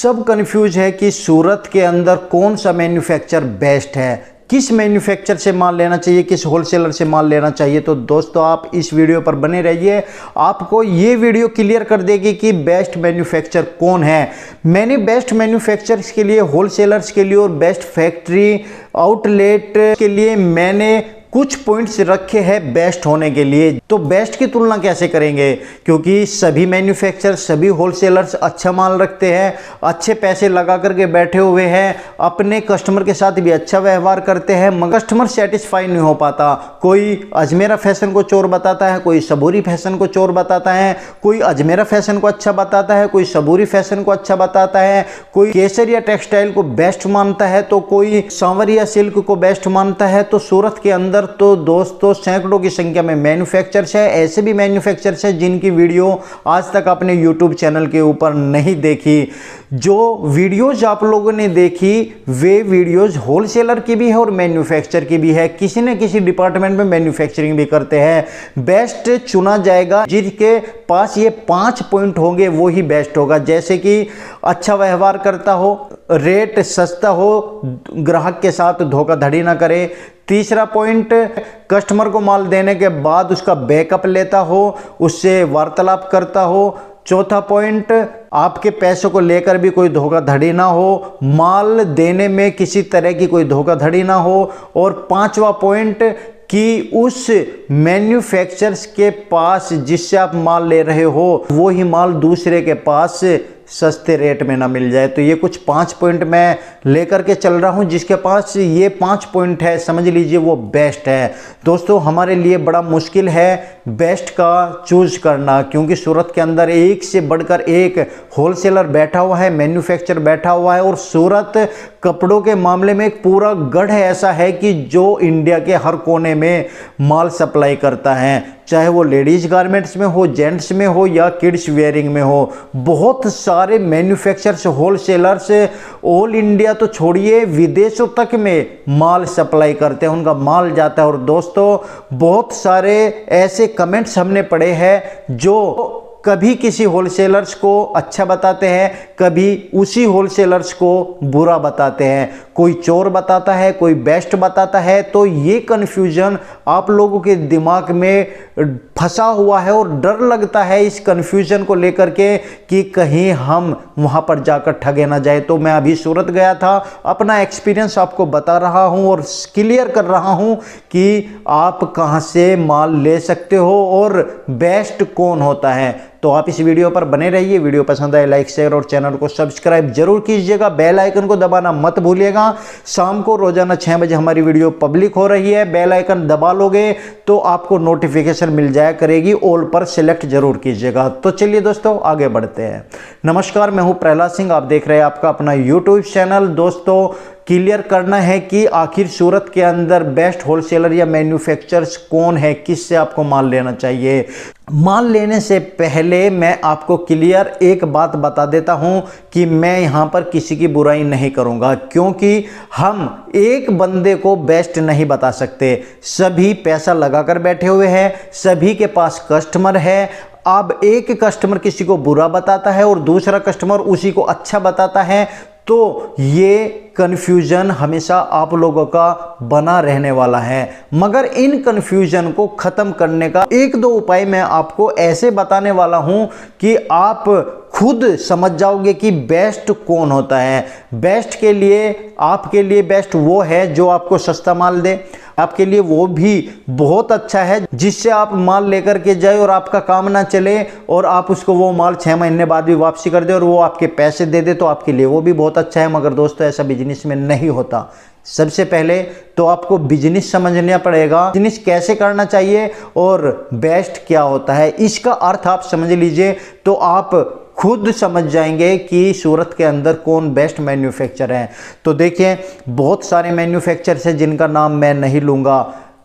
सब कंफ्यूज है कि सूरत के अंदर कौन सा मैन्युफैक्चर बेस्ट है, किस मैन्युफैक्चर से माल लेना चाहिए, किस होलसेलर से माल लेना चाहिए। तो दोस्तों आप इस वीडियो पर बने रहिए, आपको ये वीडियो क्लियर कर देगी कि बेस्ट मैन्युफैक्चर कौन है। मैंने बेस्ट मैन्युफैक्चर्स के लिए, होलसेलर्स के लिए और बेस्ट फैक्ट्री आउटलेट के लिए मैंने कुछ पॉइंट्स रखे हैं बेस्ट होने के लिए। तो बेस्ट की तुलना कैसे करेंगे, क्योंकि सभी मैन्युफैक्चरर, सभी होलसेलर्स अच्छा माल रखते हैं, अच्छे पैसे लगा करके बैठे हुए हैं, अपने कस्टमर के साथ भी अच्छा व्यवहार करते हैं, मगर कस्टमर सेटिस्फाई नहीं हो पाता। कोई अजमेरा फैशन को चोर बताता है, कोई सबूरी फैशन को चोर बताता है, कोई अजमेरा फैशन को अच्छा बताता है, कोई सबूरी फैशन को अच्छा बताता है, कोई केसरिया टेक्सटाइल को बेस्ट मानता है, तो कोई सांवरिया सिल्क को बेस्ट मानता है। तो सूरत के अंदर तो दोस्तों सैकड़ों की संख्या में मैन्युफैक्चरर्स है, ऐसे भी मैन्युफैक्चरर्स है जिनकी वीडियो आज तक आपने यूट्यूब चैनल के ऊपर नहीं देखी। जो वीडियोज आप लोगों ने देखी वे वीडियोज होलसेलर की भी है और मैन्युफैक्चर की भी है, किसी न किसी डिपार्टमेंट में मैन्युफैक्चरिंग भी करते हैं। बेस्ट चुना जाएगा जिसके पास ये 5 पॉइंट होंगे, वो ही बेस्ट होगा। जैसे कि अच्छा व्यवहार करता हो, रेट सस्ता हो, ग्राहक के साथ धोखाधड़ी ना करे। तीसरा पॉइंट, कस्टमर को माल देने के बाद उसका बैकअप लेता हो, उससे वार्तालाप करता हो। चौथा पॉइंट, आपके पैसों को लेकर भी कोई धोखाधड़ी ना हो, माल देने में किसी तरह की कोई धोखाधड़ी ना हो। और पांचवा पॉइंट कि उस मैन्युफैक्चरर्स के पास जिससे आप माल ले रहे हो वो ही माल दूसरे के पास सस्ते रेट में ना मिल जाए। तो ये कुछ 5 पॉइंट मैं लेकर के चल रहा हूँ, जिसके पास ये 5 पॉइंट है समझ लीजिए वो बेस्ट है। दोस्तों हमारे लिए बड़ा मुश्किल है बेस्ट का चूज करना, क्योंकि सूरत के अंदर एक से बढ़कर एक होलसेलर बैठा हुआ है, मैन्युफैक्चर बैठा हुआ है। और सूरत कपड़ों के मामले में एक पूरा गढ़ ऐसा है कि जो इंडिया के हर कोने में माल सप्लाई करता है, चाहे वो लेडीज गारमेंट्स में हो, जेंट्स में हो या किड्स वेयरिंग में हो। बहुत सारे मैन्युफैक्चरर्स, होलसेलर्स ऑल इंडिया तो छोड़िए विदेशों तक में माल सप्लाई करते हैं, उनका माल जाता है। और दोस्तों बहुत सारे ऐसे कमेंट्स हमने पढ़े हैं जो कभी किसी होलसेलर्स को अच्छा बताते हैं, कभी उसी होलसेलर्स को बुरा बताते हैं, कोई चोर बताता है, कोई बेस्ट बताता है। तो ये कन्फ्यूजन आप लोगों के दिमाग में फंसा हुआ है और डर लगता है इस कन्फ्यूजन को लेकर के कि कहीं हम वहां पर जाकर ठगे ना जाए। तो मैं अभी सूरत गया था, अपना एक्सपीरियंस आपको बता रहा हूं और क्लियर कर रहा हूं कि आप कहां से माल ले सकते हो और बेस्ट कौन होता है। तो आप इस वीडियो पर बने रहिए, वीडियो पसंद आए लाइक शेयर और चैनल को सब्सक्राइब जरूर कीजिएगा, बेल आइकन को दबाना मत भूलिएगा। शाम को रोजाना 6 बजे हमारी वीडियो पब्लिक हो रही है, बेल आइकन दबा लोगे तो आपको नोटिफिकेशन मिल जाया करेगी, ऑल पर सिलेक्ट जरूर कीजिएगा। तो चलिए दोस्तों आगे बढ़ते हैं। नमस्कार, मैं हूं प्रहलाद सिंह, आप देख रहे हैं आपका अपना यूट्यूब चैनल। दोस्तों क्लियर करना है कि आखिर सूरत के अंदर बेस्ट होलसेलर या मैन्युफैक्चरर्स कौन है, किससे आपको माल लेना चाहिए। माल लेने से पहले मैं आपको क्लियर एक बात बता देता हूं कि मैं यहां पर किसी की बुराई नहीं करूंगा, क्योंकि हम एक बंदे को बेस्ट नहीं बता सकते। सभी पैसा लगाकर बैठे हुए हैं, सभी के पास कस्टमर है। अब एक कस्टमर किसी को बुरा बताता है और दूसरा कस्टमर उसी को अच्छा बताता है, तो ये कन्फ्यूजन हमेशा आप लोगों का बना रहने वाला है। मगर इन कन्फ्यूजन को खत्म करने का 1-2 उपाय मैं आपको ऐसे बताने वाला हूं कि आप खुद समझ जाओगे कि बेस्ट कौन होता है। बेस्ट के लिए, आपके लिए बेस्ट वो है जो आपको सस्ता माल दे, आपके लिए वो भी बहुत अच्छा है जिससे आप माल लेकर के जाए और आपका काम ना चले और आप उसको वो माल 6 महीने बाद भी वापसी कर दे और वो आपके पैसे दे दे, तो आपके लिए वो भी बहुत अच्छा है। मगर दोस्तों ऐसा बिजनेस में नहीं होता। सबसे पहले तो आपको बिजनेस समझना पड़ेगा, बिजनेस कैसे करना चाहिए और बेस्ट क्या होता है, इसका अर्थ आप समझ लीजिए तो आप खुद समझ जाएंगे कि सूरत के अंदर कौन बेस्ट मैन्युफैक्चर है। तो देखिए बहुत सारे मैन्युफैक्चरर्स हैं जिनका नाम मैं नहीं लूँगा।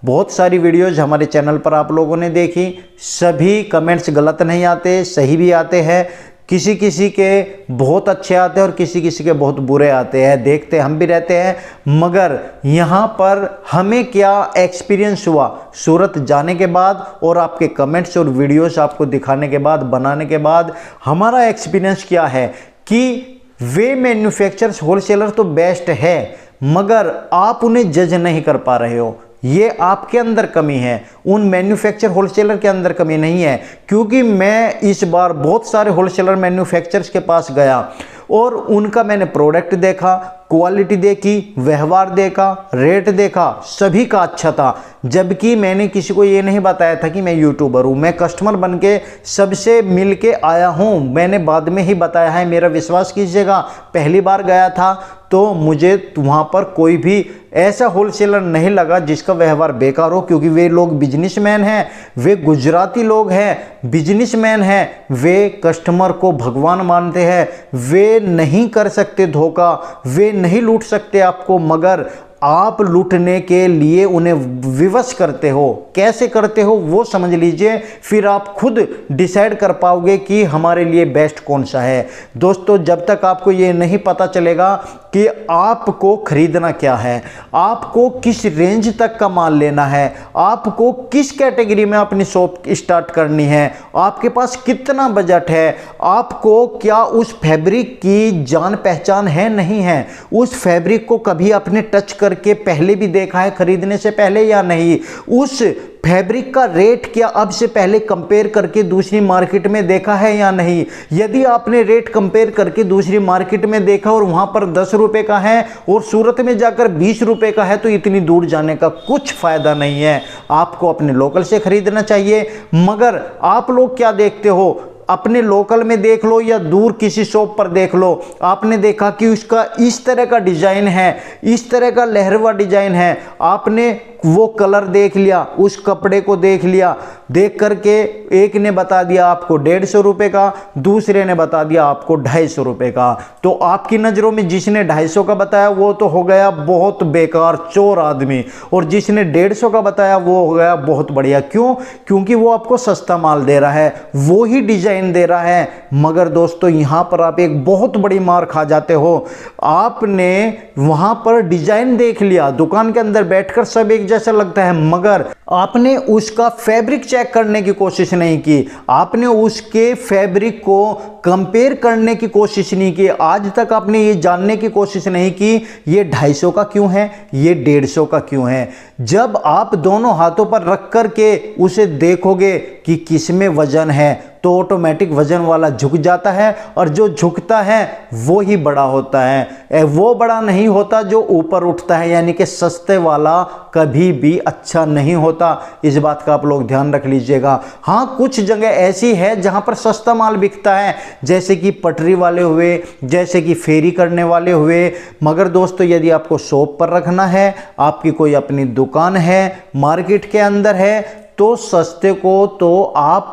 बहुत सारी वीडियोज हमारे चैनल पर आप लोगों ने देखी, सभी कमेंट्स गलत नहीं आते, सही भी आते हैं। किसी किसी के बहुत अच्छे आते हैं और किसी किसी के बहुत बुरे आते हैं, देखते हम भी रहते हैं। मगर यहाँ पर हमें क्या एक्सपीरियंस हुआ सूरत जाने के बाद और आपके कमेंट्स और वीडियोस आपको दिखाने के बाद, बनाने के बाद, हमारा एक्सपीरियंस क्या है कि वे मैन्युफैक्चरर्स होलसेलर तो बेस्ट है, मगर आप उन्हें जज नहीं कर पा रहे हो। ये आपके अंदर कमी है, उन मैन्युफैक्चर होलसेलर के अंदर कमी नहीं है। क्योंकि मैं इस बार बहुत सारे होलसेलर मैन्युफैक्चरर्स के पास गया और उनका मैंने प्रोडक्ट देखा, क्वालिटी देखी, व्यवहार देखा, रेट देखा, सभी का अच्छा था। जबकि मैंने किसी को ये नहीं बताया था कि मैं यूट्यूबर हूँ, मैं कस्टमर बन के सबसे मिल के आया हूँ। मैंने बाद में ही बताया है, मेरा विश्वास कीजिएगा। पहली बार गया था तो मुझे वहाँ पर कोई भी ऐसा होलसेलर नहीं लगा जिसका व्यवहार बेकार हो, क्योंकि वे लोग बिजनेसमैन हैं, वे गुजराती लोग हैं, बिजनेसमैन हैं, वे कस्टमर को भगवान मानते हैं, वे नहीं कर सकते धोखा, वे नहीं लूट सकते आपको, मगर आप लूटने के लिए उन्हें विवश करते हो। कैसे करते हो वो समझ लीजिए, फिर आप खुद डिसाइड कर पाओगे कि हमारे लिए बेस्ट कौन सा है। दोस्तों, जब तक आपको ये नहीं पता चलेगा कि आपको खरीदना क्या है, आपको किस रेंज तक का माल लेना है, आपको किस कैटेगरी में अपनी शॉप स्टार्ट करनी है, आपके पास कितना बजट है, आपको क्या उस फैब्रिक की जान पहचान है नहीं है, उस फैब्रिक को कभी आपने टच करके पहले भी देखा है खरीदने से पहले या नहीं, उस फैब्रिक का रेट क्या अब से पहले कंपेयर करके दूसरी मार्केट में देखा है या नहीं। यदि आपने रेट कंपेयर करके दूसरी मार्केट में देखा और वहां पर 10 रुपए का है और सूरत में जाकर 20 रुपए का है, तो इतनी दूर जाने का कुछ फायदा नहीं है। आपको अपने लोकल से खरीदना चाहिए। मगर आप लोग क्या देखते हो, अपने लोकल में देख लो या दूर किसी शॉप पर देख लो, आपने देखा कि उसका इस तरह का डिजाइन है, इस तरह का लहरवा डिजाइन है, आपने वो कलर देख लिया, उस कपड़े को देख लिया, देख करके एक ने बता दिया आपको 150 रुपए का, दूसरे ने बता दिया आपको 250 रुपए का। तो आपकी नज़रों में जिसने 250 का बताया वो तो हो गया बहुत बेकार चोर आदमी, और जिसने 150 का बताया वो हो गया बहुत बढ़िया। क्यों? क्योंकि वो आपको सस्ता माल दे रहा है, वो ही डिजाइन दे रहा है। मगर दोस्तों, यहां पर आप एक बहुत बड़ी मार खा जाते हो। आपने वहां पर डिजाइन देख लिया, दुकान के अंदर बैठकर सब एक जैसा लगता है, मगर आपने उसका फैब्रिक चेक करने की कोशिश नहीं की, आपने उसके फैब्रिक को कंपेयर करने की कोशिश नहीं की। आज तक आपने ये जानने की कोशिश नहीं की ये 250 का क्यों है, ये 150 का क्यों है। जब आप दोनों हाथों पर रख करके उसे देखोगे कि किसमें वजन है, तो ऑटोमेटिक वजन वाला झुक जाता है, और जो झुकता है वो ही बड़ा होता है। वो बड़ा नहीं होता जो ऊपर उठता है, यानी कि सस्ते वाला कभी भी अच्छा नहीं होता। इस बात का आप लोग ध्यान रख लीजिएगा। हाँ, कुछ जगह ऐसी है जहां पर सस्ता माल बिकता है, जैसे कि पटरी वाले हुए, जैसे कि फेरी करने वाले हुए। मगर दोस्तों, यदि आपको शॉप पर रखना है, आपकी कोई अपनी दुकान है, मार्केट के अंदर है, तो सस्ते को तो आप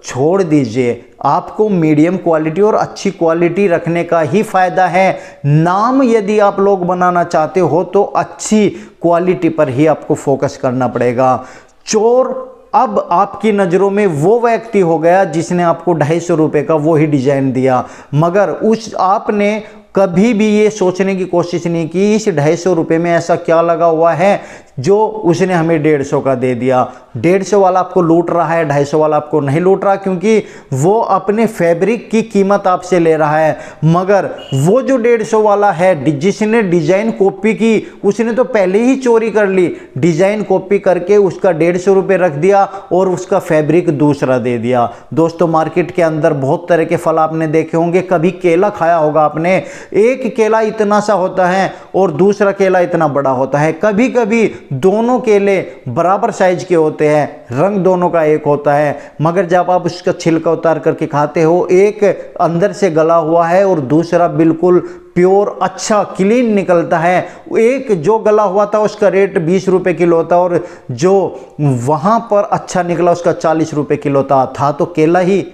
छोड़ दीजिए। आपको मीडियम क्वालिटी और अच्छी क्वालिटी रखने का ही फायदा है। नाम यदि आप लोग बनाना चाहते हो तो अच्छी क्वालिटी पर ही आपको फोकस करना पड़ेगा। चोर अब आपकी नज़रों में वो व्यक्ति हो गया जिसने आपको 250 रुपये का वो ही डिजाइन दिया, मगर उस आपने कभी भी ये सोचने की कोशिश नहीं की इस 250 रुपये में ऐसा क्या लगा हुआ है जो उसने हमें 150 का दे दिया। 150 वाला आपको लूट रहा है, 250 वाला आपको नहीं लूट रहा, क्योंकि वो अपने फैब्रिक की कीमत आपसे ले रहा है। मगर वो जो 150 वाला है, जिसने डिजाइन कॉपी की, उसने तो पहले ही चोरी कर ली। डिजाइन कॉपी करके उसका 150 रुपये रख दिया और उसका फैब्रिक दूसरा दे दिया। दोस्तों, मार्केट के अंदर बहुत तरह के फल आपने देखे होंगे। कभी केला खाया होगा आपने, एक केला इतना सा होता है और दूसरा केला इतना बड़ा होता है। कभी कभी दोनों केले बराबर साइज के होते हैं, रंग दोनों का एक होता है, मगर जब आप उसका छिलका उतार करके खाते हो, एक अंदर से गला हुआ है और दूसरा बिल्कुल प्योर अच्छा क्लीन निकलता है। एक जो गला हुआ था उसका रेट 20 रुपये किलो था और जो वहाँ पर अच्छा निकला उसका 40 रुपये किलो था तो केला ही।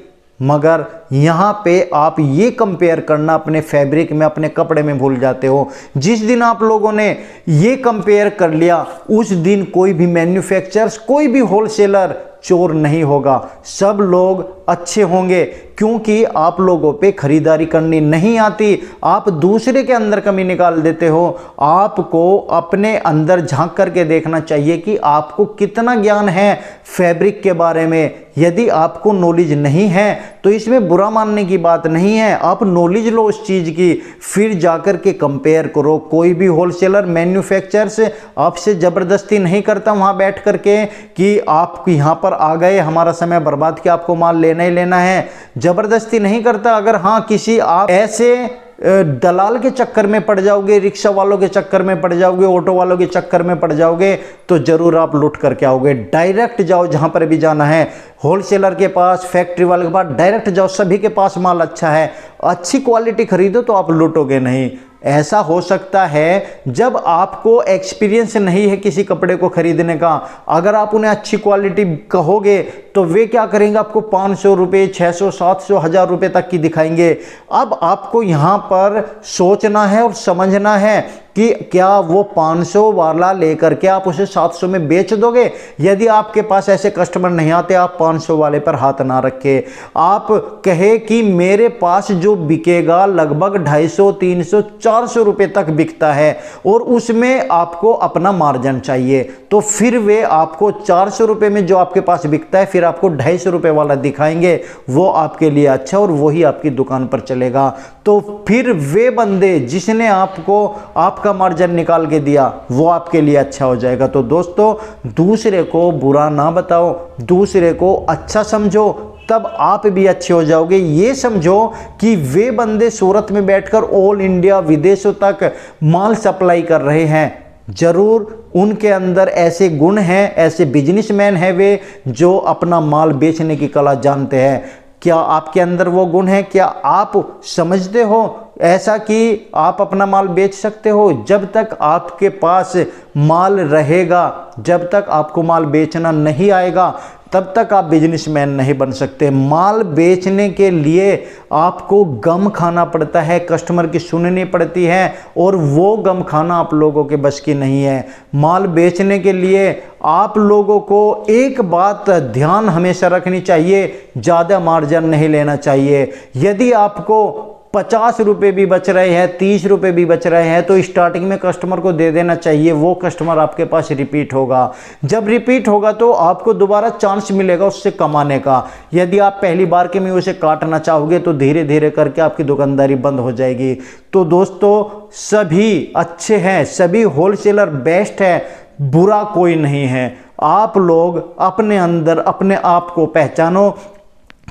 मगर यहाँ पे आप ये कंपेयर करना अपने फैब्रिक में, अपने कपड़े में भूल जाते हो। जिस दिन आप लोगों ने ये कंपेयर कर लिया, उस दिन कोई भी मैन्युफैक्चरर्स, कोई भी होलसेलर चोर नहीं होगा। सब लोग अच्छे होंगे। क्योंकि आप लोगों पे खरीदारी करनी नहीं आती, आप दूसरे के अंदर कमी निकाल देते हो। आपको अपने अंदर झांक करके देखना चाहिए कि आपको कितना ज्ञान है फैब्रिक के बारे में। यदि आपको नॉलेज नहीं है तो इसमें बुरा मानने की बात नहीं है, आप नॉलेज लो उस चीज़ की, फिर जाकर के कंपेयर करो। कोई भी होलसेलर मैन्युफैक्चरर्स आपसे ज़बरदस्ती नहीं करता वहाँ बैठ करके कि आप यहाँ पर आ गए हमारा समय बर्बाद किया, आपको माल लेना ही लेना है, ज़बरदस्ती नहीं करता। अगर हाँ किसी आप ऐसे दलाल के चक्कर में पड़ जाओगे, रिक्शा वालों के चक्कर में पड़ जाओगे, ऑटो वालों के चक्कर में पड़ जाओगे तो जरूर आप लूट करके आओगे। डायरेक्ट जाओ जहां पर भी जाना है, होलसेलर के पास, फैक्ट्री वाले के पास, डायरेक्ट जाओ, सभी के पास माल अच्छा है, अच्छी क्वालिटी खरीदो तो आप लूटोगे नहीं। ऐसा हो सकता है जब आपको एक्सपीरियंस नहीं है किसी कपड़े को खरीदने का, अगर आप उन्हें अच्छी क्वालिटी कहोगे तो वे क्या करेंगे, आपको 500 रुपये, 600, 700, 1000 रुपये तक की दिखाएंगे। अब आपको यहाँ पर सोचना है और समझना है कि क्या वो 500 वाला लेकर के आप उसे 700 में बेच दोगे। यदि आपके पास ऐसे कस्टमर नहीं आते, आप 500 वाले पर हाथ ना रखे, आप कहे कि मेरे पास जो बिकेगा लगभग 250, 300, 400 रुपये तक बिकता है और उसमें आपको अपना मार्जिन चाहिए, तो फिर वे आपको 400 रुपये में जो आपके पास बिकता है फिर आपको 250 रुपये वाला दिखाएंगे, वो आपके लिए अच्छा और वही आपकी दुकान पर चलेगा। तो फिर वे बंदे जिसने आपको आपका मार्जिन निकाल के दिया वो आपके लिए अच्छा हो जाएगा। तो दोस्तों, दूसरे को बुरा ना बताओ, दूसरे को अच्छा समझो, तब आप भी अच्छे हो जाओगे। ये समझो कि वे बंदे सूरत में बैठकर ऑल इंडिया विदेशों तक माल सप्लाई कर रहे हैं, जरूर उनके अंदर ऐसे गुण हैं, ऐसे बिजनेसमैन हैं वे जो अपना माल बेचने की कला जानते हैं। क्या आपके अंदर वो गुण है? क्या आप समझते हो ऐसा कि आप अपना माल बेच सकते हो? जब तक आपके पास माल रहेगा, जब तक आपको माल बेचना नहीं आएगा, तब तक आप बिजनेसमैन नहीं बन सकते। माल बेचने के लिए आपको गम खाना पड़ता है, कस्टमर की सुननी पड़ती है और वो गम खाना आप लोगों के बस की नहीं है। माल बेचने के लिए आप लोगों को एक बात ध्यान हमेशा रखनी चाहिए, ज़्यादा मार्जिन नहीं लेना चाहिए। यदि आपको 50 रुपये भी बच रहे हैं, 30 रुपये भी बच रहे हैं, तो स्टार्टिंग में कस्टमर को दे देना चाहिए। वो कस्टमर आपके पास रिपीट होगा, जब रिपीट होगा तो आपको दोबारा चांस मिलेगा उससे कमाने का। यदि आप पहली बार के में उसे काटना चाहोगे तो धीरे धीरे करके आपकी दुकानदारी बंद हो जाएगी। तो दोस्तों, सभी अच्छे हैं, सभी होलसेलर बेस्ट है, बुरा कोई नहीं है। आप लोग अपने अंदर अपने आप को पहचानो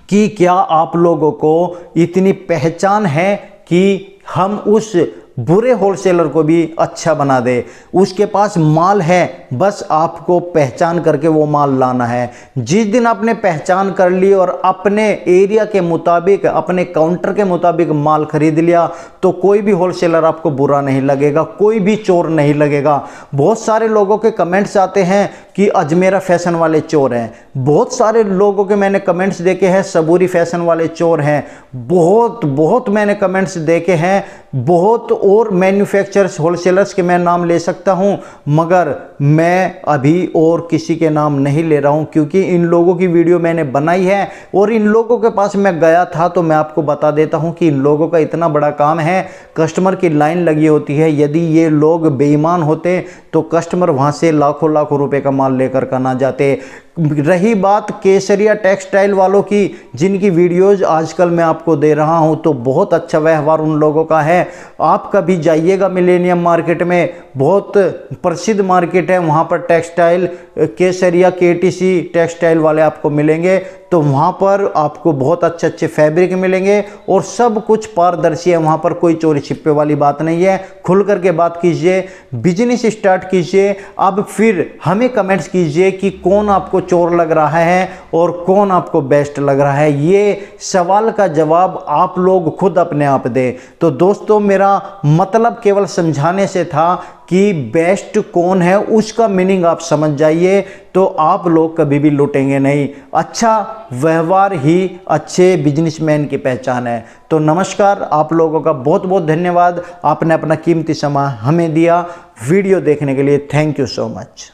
कि क्या आप लोगों को इतनी पहचान है कि हम उस बुरे होलसेलर को भी अच्छा बना दे। उसके पास माल है, बस आपको पहचान करके वो माल लाना है। जिस दिन आपने पहचान कर ली और अपने एरिया के मुताबिक, अपने काउंटर के मुताबिक माल खरीद लिया, तो कोई भी होलसेलर आपको बुरा नहीं लगेगा, कोई भी चोर नहीं लगेगा। बहुत सारे लोगों के कमेंट्स आते हैं कि अजमेरा फैशन वाले चोर हैं, बहुत सारे लोगों के मैंने कमेंट्स देखे हैं सबूरी फैशन वाले चोर हैं, बहुत मैंने कमेंट्स देखे हैं, बहुत और मैन्युफैक्चरर्स होलसेलर्स के मैं नाम ले सकता हूं, मगर मैं अभी और किसी के नाम नहीं ले रहा हूं, क्योंकि इन लोगों की वीडियो मैंने बनाई है और इन लोगों के पास मैं गया था। तो मैं आपको बता देता हूं कि इन लोगों का इतना बड़ा काम है, कस्टमर की लाइन लगी होती है। यदि ये लोग बेईमान होते तो कस्टमर वहां से लाखों लाखों रुपए का माल लेकर का ना जाते। रही बात केसरिया टेक्सटाइल वालों की, जिनकी वीडियोज आजकल मैं आपको दे रहा हूं, तो बहुत अच्छा व्यवहार उन लोगों का है। आप कभी जाइएगा मिलेनियम मार्केट में, बहुत प्रसिद्ध मार्केट है, वहां पर टेक्सटाइल केसरिया केटीसी टेक्सटाइल वाले आपको मिलेंगे। तो वहाँ पर आपको बहुत अच्छे अच्छे फैब्रिक मिलेंगे और सब कुछ पारदर्शी है, वहाँ पर कोई चोरी छिपे वाली बात नहीं है। खुल करके बात कीजिए, बिजनेस स्टार्ट कीजिए। अब फिर हमें कमेंट्स कीजिए कि कौन आपको चोर लग रहा है और कौन आपको बेस्ट लग रहा है। ये सवाल का जवाब आप लोग खुद अपने आप दें। तो दोस्तों, मेरा मतलब केवल समझाने से था कि बेस्ट कौन है, उसका मीनिंग आप समझ जाइए, तो आप लोग कभी भी लूटेंगे नहीं। अच्छा व्यवहार ही अच्छे बिजनेसमैन की पहचान है। तो नमस्कार, आप लोगों का बहुत बहुत धन्यवाद, आपने अपना कीमती समय हमें दिया। वीडियो देखने के लिए थैंक यू सो मच।